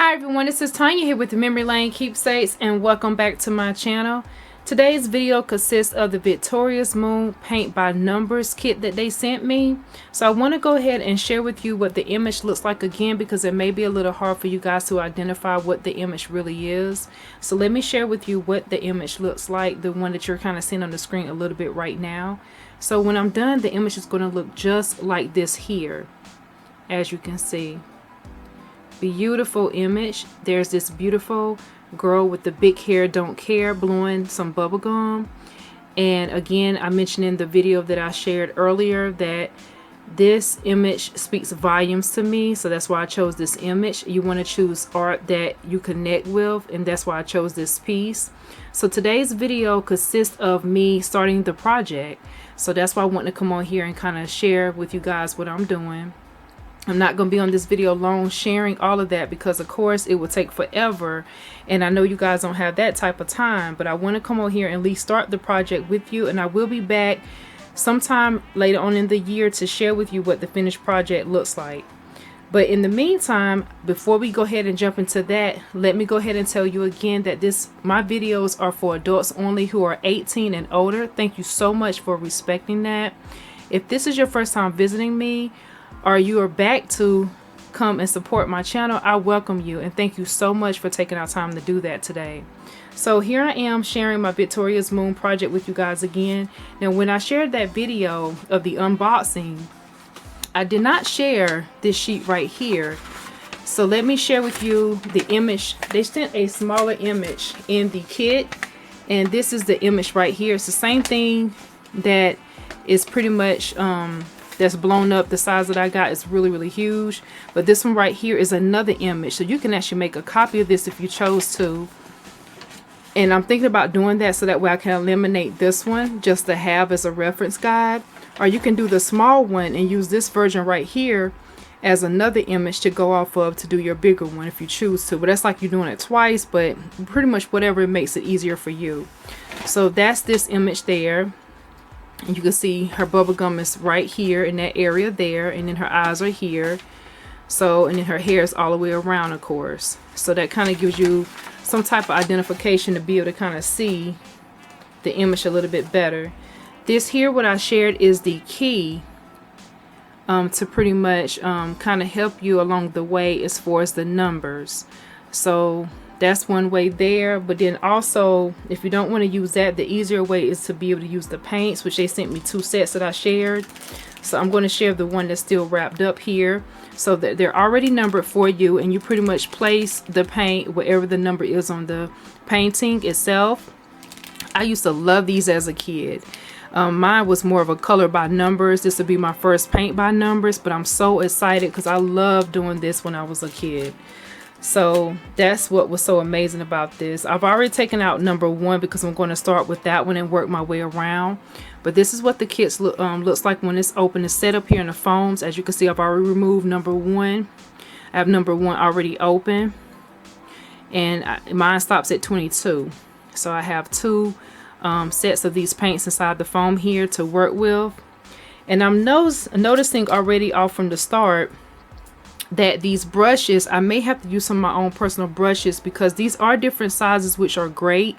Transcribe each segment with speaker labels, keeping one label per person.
Speaker 1: Hi everyone, this is Tanya here with the Memory Lane Keepsakes, and welcome back to my channel. Today's video consists of the Victorious Moon Paint by Numbers kit that they sent me. So I want to go ahead and share with you what the image looks like again, because it may be a little hard for you guys to identify what the image really is. So let me share with you what the image looks like, the one that you're kind of seeing on the screen a little bit right now. So when I'm done, the image is going to look just like this here, as you can see. Beautiful image. There's this beautiful girl with the big hair, don't care, blowing some bubble gum. And again, I mentioned in the video that I shared earlier that this image speaks volumes to me, so that's why I chose this image. You want to choose art that you connect with, and that's why I chose this piece. So today's video consists of me starting the project, so that's why I want to come on here and kind of share with you guys what I'm doing. I'm not going to be on this video long sharing all of that, because of course it will take forever, and I know you guys don't have that type of time, but I want to come on here and at least start the project with you, and I will be back sometime later on in the year to share with you what the finished project looks like. But in the meantime, before we go ahead and jump into that, let me go ahead and tell you again that my videos are for adults only who are 18 and older. Thank you so much for respecting that. If this is your first time visiting me, or you are back to come and support my channel, I welcome you, and thank you so much for taking our time to do that today. So here I am sharing my Victorious Moon project with you guys again. Now when I shared that video of the unboxing, I did not share this sheet right here. So let me share with you the image. They sent a smaller image in the kit, and this is the image right here. It's the same thing that is pretty much that's blown up. The size that I got is really huge, but this one right here is another image, so you can actually make a copy of this if you chose to. And I'm thinking about doing that so that way I can eliminate this one just to have as a reference guide, or you can do the small one and use this version right here as another image to go off of to do your bigger one if you choose to. But that's like you're doing it twice, but pretty much whatever makes it easier for you. So that's this image there. And you can see her bubble gum is right here in that area there, and then her eyes are here. So, and then her hair is all the way around, of course. So that kind of gives you some type of identification to be able to kind of see the image a little bit better. This here, what I shared, is the key to pretty much kind of help you along the way as far as the numbers. So that's one way there. But then also, if you don't want to use that, the easier way is to be able to use the paints, which they sent me 2 sets that I shared. So I'm going to share the one that's still wrapped up here, so that they're already numbered for you, and you pretty much place the paint wherever the number is on the painting itself. I used to love these as a kid. Mine was more of a color by numbers. This would be my first paint by numbers, but I'm so excited because I loved doing this when I was a kid. So that's what was so amazing about this. I've already taken out number 1 because I'm going to start with that one and work my way around. But this is what the kit looks like when it's open. It's set up here in the foams. As you can see, I've already removed number 1. I have number 1 already open, and mine stops at 22. So I have 2 sets of these paints inside the foam here to work with. And I'm noticing already off from the start that these brushes, I may have to use some of my own personal brushes, because these are different sizes, which are great,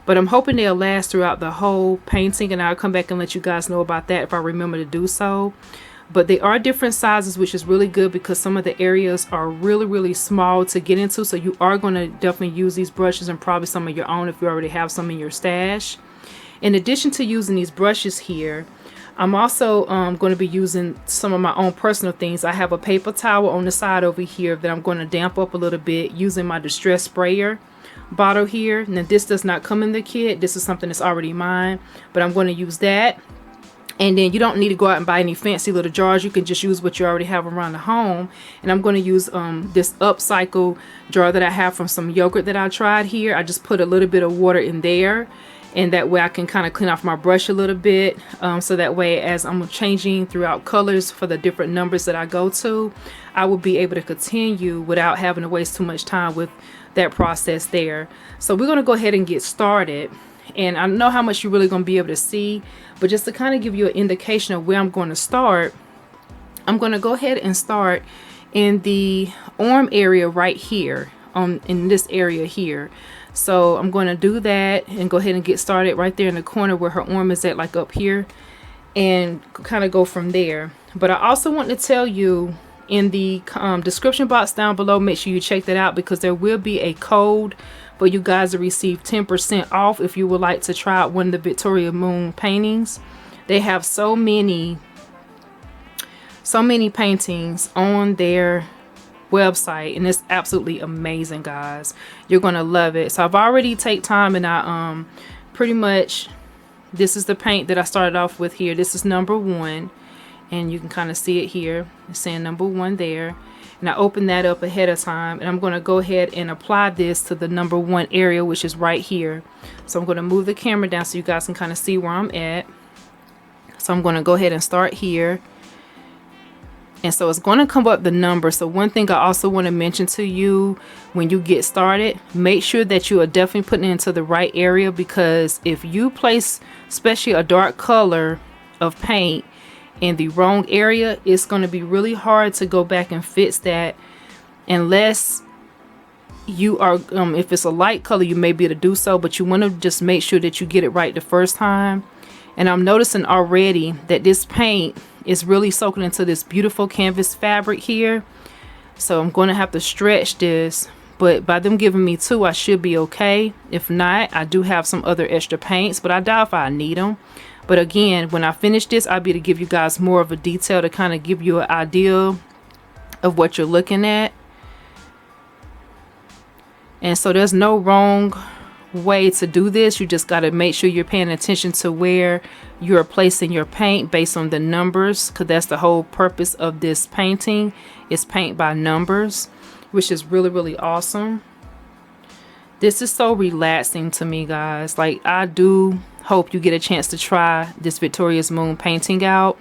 Speaker 1: but I'm hoping they'll last throughout the whole painting, and I'll come back and let you guys know about that if I remember to do so. But they are different sizes, which is really good, because some of the areas are really small to get into, so you are going to definitely use these brushes, and probably some of your own if you already have some in your stash. In addition to using these brushes here, I'm also going to be using some of my own personal things. I have a paper towel on the side over here that I'm going to damp up a little bit using my distress sprayer bottle here. Now this does not come in the kit. This is something that's already mine, but I'm going to use that. And then you don't need to go out and buy any fancy little jars. You can just use what you already have around the home. And I'm going to use this upcycle jar that I have from some yogurt that I tried here. I just put a little bit of water in there, and that way I can kind of clean off my brush a little bit, so that way as I'm changing throughout colors for the different numbers that I go to, I will be able to continue without having to waste too much time with that process there. So we're going to go ahead and get started, and I don't know how much you're really going to be able to see, but just to kind of give you an indication of where I'm going to start, I'm going to go ahead and start in the arm area right here in this area here. So I'm going to do that and go ahead and get started right there in the corner where her arm is at, like up here, and kind of go from there. But I also want to tell you, in the description box down below, make sure you check that out, because there will be a code for you guys to receive 10% off if you would like to try out one of the Victoria Moon paintings. They have so many paintings on their website, and it's absolutely amazing, guys. You're gonna love it. So I've already take time, and I pretty much, this is the paint that I started off with here. This is number 1, and you can kind of see it here. It's saying number 1 there, and I opened that up ahead of time, and I'm going to go ahead and apply this to the number 1 area, which is right here. So I'm going to move the camera down so you guys can kind of see where I'm at. So I'm going to go ahead and start here. And so it's going to come up the number. So one thing I also want to mention to you, when you get started, make sure that you are definitely putting it into the right area, because if you place especially a dark color of paint in the wrong area, it's going to be really hard to go back and fix that, unless you are if it's a light color, you may be able to do so, but you want to just make sure that you get it right the first time. And I'm noticing already that this paint is really soaking into this beautiful canvas fabric here. So I'm going to have to stretch this, but by them giving me 2, I should be okay. If not, I do have some other extra paints, but I doubt if I need them. But again, when I finish this, I'll be able to give you guys more of a detail to kind of give you an idea of what you're looking at. And so there's no wrong way to do this. You just got to make sure you're paying attention to where you're placing your paint based on the numbers, because that's the whole purpose of this painting, is paint by numbers, which is really, really awesome. This is so relaxing to me, guys. Like, I do hope you get a chance to try this Victoria's Moon painting out.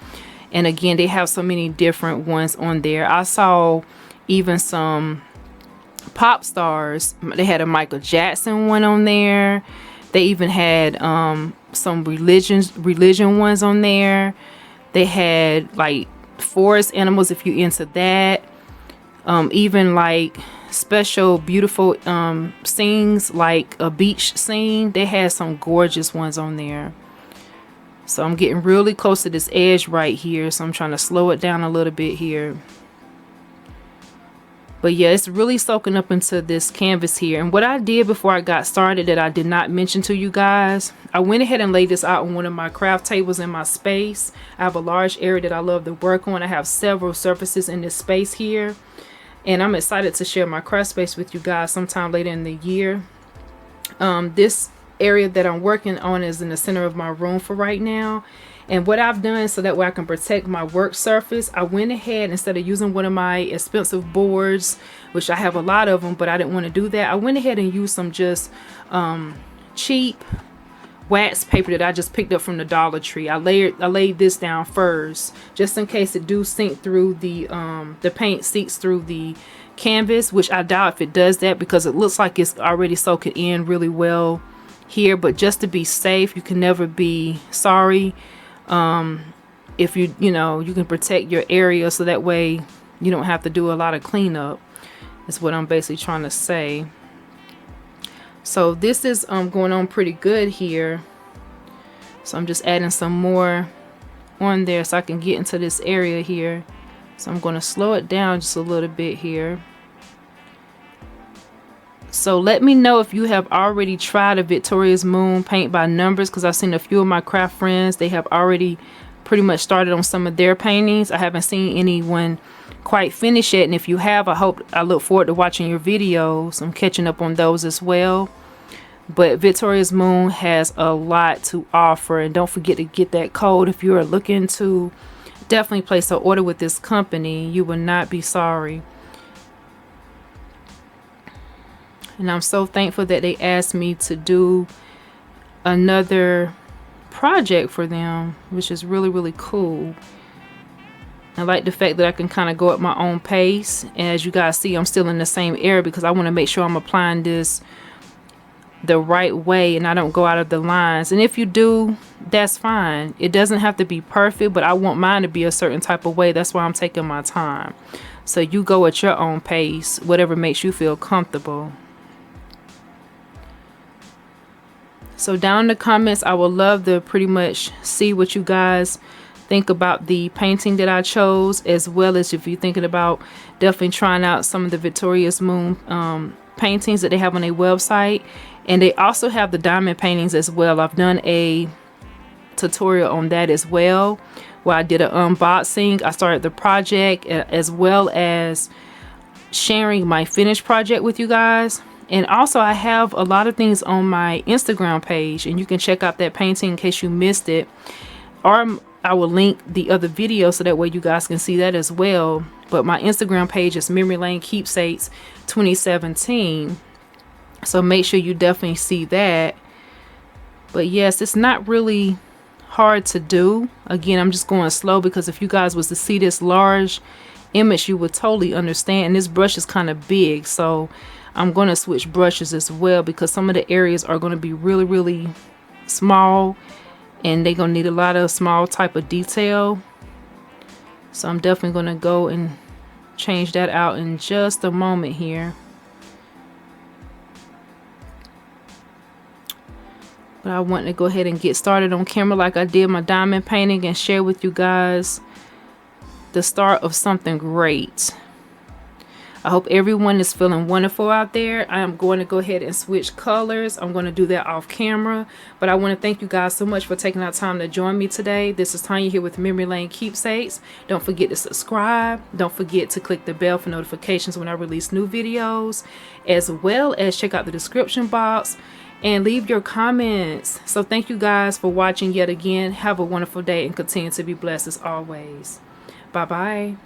Speaker 1: And again, they have so many different ones on there. I saw even some pop stars. They had a Michael Jackson one on there. They even had some religion ones on there. They had like forest animals, if you're into that. Even like special beautiful scenes, like a beach scene. They had some gorgeous ones on there. So I'm getting really close to this edge right here, so I'm trying to slow it down a little bit here. But yeah, it's really soaking up into this canvas here. And what I did before I got started that I did not mention to you guys, I went ahead and laid this out on one of my craft tables in my space. I have a large area that I love to work on. I have several surfaces in this space here, and I'm excited to share my craft space with you guys sometime later in the year. This area that I'm working on is in the center of my room for right now. And what I've done, so that way I can protect my work surface, I went ahead, instead of using one of my expensive boards, which I have a lot of them, but I didn't want to do that, I went ahead and used some just cheap wax paper that I just picked up from the Dollar Tree. I laid this down first, just in case it do sink through the paint seeps through the canvas, which I doubt if it does that, because it looks like it's already soaking in really well here. But just to be safe, you can never be sorry. If you can protect your area, so that way you don't have to do a lot of cleanup, is what I'm basically trying to say. So this is going on pretty good here. So I'm just adding some more on there so I can get into this area here. So I'm going to slow it down just a little bit here. So let me know if you have already tried a Victoria's Moon paint by numbers, because I've seen a few of my craft friends, they have already pretty much started on some of their paintings. I haven't seen anyone quite finish it, and if you have, I look forward to watching your videos. I'm catching up on those as well. But Victoria's Moon has a lot to offer, and don't forget to get that code if you are looking to definitely place an order with this company. You will not be sorry. And I'm so thankful that they asked me to do another project for them, which is really, really cool. I like the fact that I can kind of go at my own pace. And as you guys see, I'm still in the same area because I want to make sure I'm applying this the right way and I don't go out of the lines. And if you do, that's fine. It doesn't have to be perfect, but I want mine to be a certain type of way. That's why I'm taking my time. So you go at your own pace, whatever makes you feel comfortable. So down in the comments, I would love to pretty much see what you guys think about the painting that I chose, as well as if you're thinking about definitely trying out some of the Victorious Moon paintings that they have on their website. And they also have the diamond paintings as well. I've done a tutorial on that as well, where I did an unboxing. I started the project, as well as sharing my finished project with you guys. And also I have a lot of things on my Instagram page, and you can check out that painting in case you missed it, or I will link the other video so that way you guys can see that as well. But my Instagram page is Memory Lane Keepsakes 2017, so make sure you definitely see that. But yes, it's not really hard to do. Again, I'm just going slow because if you guys was to see this large image, you would totally understand. And this brush is kind of big, so I'm going to switch brushes as well, because some of the areas are going to be really small, and they're going to need a lot of small type of detail. So I'm definitely going to go and change that out in just a moment here. But I want to go ahead and get started on camera like I did my diamond painting, and share with you guys the start of something great. I hope everyone is feeling wonderful out there. I am going to go ahead and switch colors. I'm going to do that off camera. But I want to thank you guys so much for taking out time to join me today. This is Tanya here with Memory Lane Keepsakes. Don't forget to subscribe. Don't forget to click the bell for notifications when I release new videos, as well as check out the description box and leave your comments. So thank you guys for watching yet again. Have a wonderful day and continue to be blessed as always. Bye-bye.